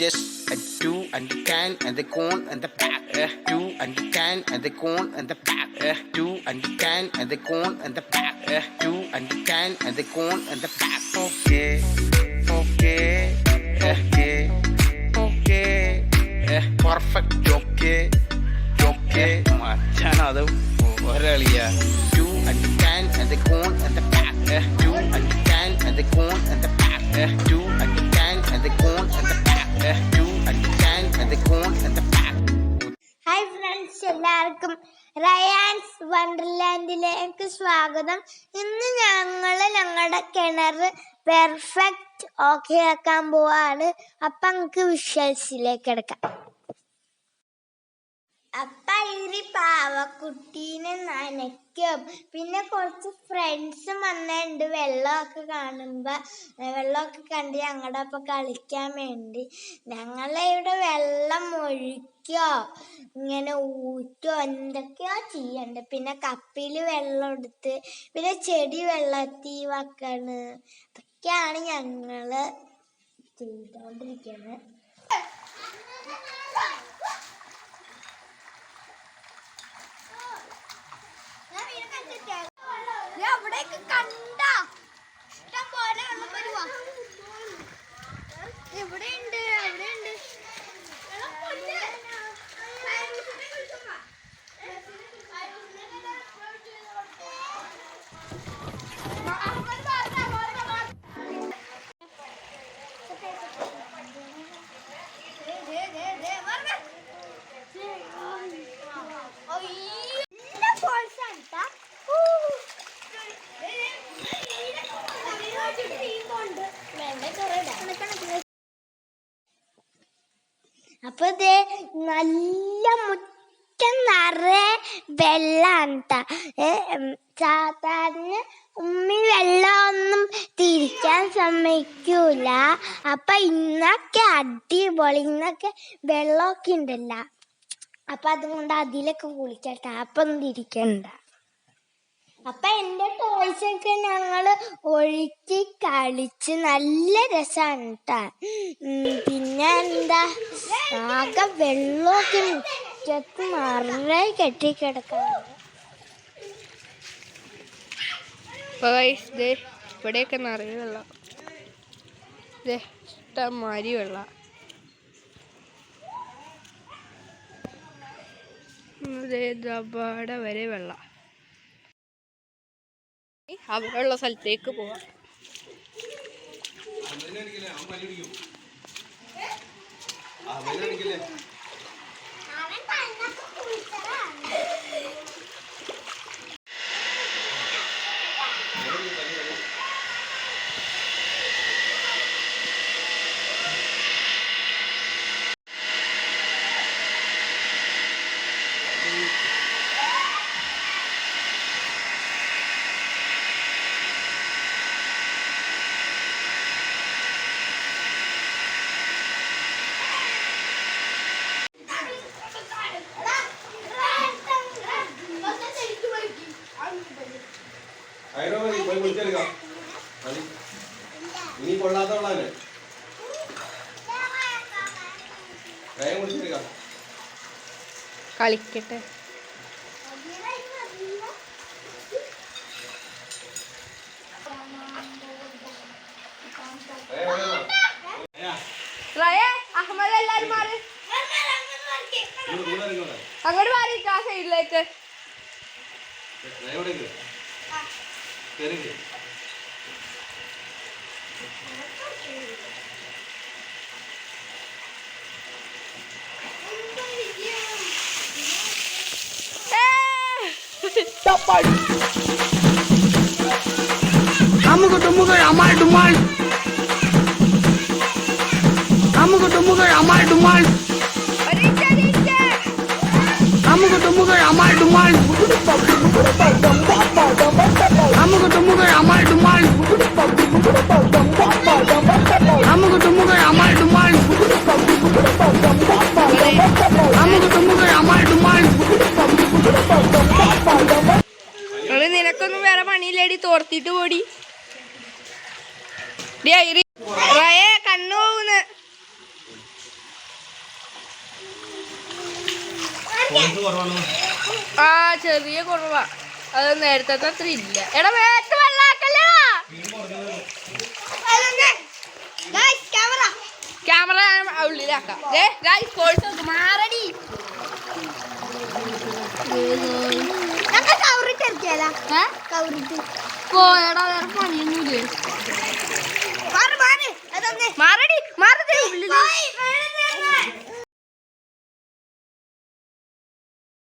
this, a 2 and the 10 and the cone and the back. 2 and the 10 and the cone and the back. 2 and the 10 and the cone and the back. 2 and the 10 and the cone and the back. Okay, okay, okay, okay. Perfect, okay, okay. മച്ചാനത് ഒരളിയ 2 and the 10 and the cone and the back. 2 and the 10 and the cone and the back. 2 and the 10 and the cone and the back. 2 and the 10 and the cone and the back. Hi friends, എല്ലാവർക്കും റയാൻസ് വണ്ടർലാൻഡിലേക്ക് സ്വാഗതം. ഇന്ന് ഞങ്ങളുടെ കിണർ perfect okay ആക്കാൻ പോവാണ്. അപ്പം നമുക്ക് വിഷ്വൽസിലേക്ക് എടുക്കാം. അപ്പ ഈ പാവക്കുട്ടീനെ നനയ്ക്കും. പിന്നെ കുറച്ച് ഫ്രണ്ട്സും വന്നിട്ടുണ്ട്. വെള്ളമൊക്കെ കണ്ട് ഞങ്ങളുടെ ഒപ്പം കളിക്കാൻ വേണ്ടി. ഞങ്ങളിവിടെ വെള്ളം ഒഴിക്കോ ഇങ്ങനെ ഊറ്റോ എന്തൊക്കെയോ ചെയ്യണ്ട്. പിന്നെ കപ്പിൽ വെള്ളം എടുത്ത് പിന്നെ ചെടി വെള്ളത്തിൽ വെക്കണ്. അതൊക്കെയാണ് ഞങ്ങള് ചെയ്തോണ്ടിരിക്കുന്നത്. അവിടേക്ക് കണ്ട ഇഷ്ടം പോലെ വെള്ളം വരുവാ. എവിടെയുണ്ട് അവിടെയുണ്ട്. അപ്പൊ ഇത് നല്ല മുറ്റം നിറയെ വെള്ളാണ് ട്ടാ. സാധാരണ ഉമ്മി വെള്ളമൊന്നും തിരിക്കാൻ സമ്മതിക്കൂല. അപ്പൊ ഇന്നൊക്കെ അടിപൊളി, ഇന്നൊക്കെ വെള്ളമൊക്കെ ഉണ്ടല്ല. അപ്പൊ അതുകൊണ്ട് അതിലൊക്കെ കുളിക്കട്ടെ, അപ്പൊ ഒന്നും തിരിക്കണ്ട. അപ്പൊ എന്റെ ടോയ്സ് ഒക്കെ ഞങ്ങള് ഒഴുക്കി കളിച്ച് നല്ല രസമാണ് കേട്ടാ. പിന്നെ എന്താ, ആകെ വെള്ളമൊക്കെ മുറ്റത്ത് നിറയെ കെട്ടിക്കിടക്കാറുണ്ട്. ഇവിടെയൊക്കെ നിറയെ വെള്ളം, ഇഷ്ടംമാതിരി വെള്ളം. അവിടെ വരെ വെള്ളം. അവിടെയുള്ള സ്ഥലത്തേക്ക് പോവാം. ഇനി കൊള്ളാത്തവളല്ലേ കളിക്കട്ടെ. അഹമ്മദ് എല്ലാരും മാറി അങ്ങോട്ട് മാറിയിരിക്കും, ആ സൈഡിലേക്ക്. Amuku tumuku amal dumal. Amuku tumuku amal dumal. Amuku tumuku amal dumal. Amuku tumuku amal dumal. Amuku tumuku amal dumal. Amuku tumuku amal dumal. നിനക്കൊന്നും വേറെ പണിയില്ലേടി, തോർത്തിട്ട് പോടി. കണ്ണു പോകുന്നു. പോയിന്റ് കുറവാണ്. ആ ചെറിയ കുറവാ, അത് നേരത്തെ അത്ര ഇല്ല. എടാ വേഗം വെള്ളാക്കല്ലേ. ക്യാമറ ഉള്ളിലാക്കാം. മാറടി. പോയടാ, വേറെ പണിയൊന്നുമില്ലേ. മാറടി, മാറടി ഉള്ളിൽ.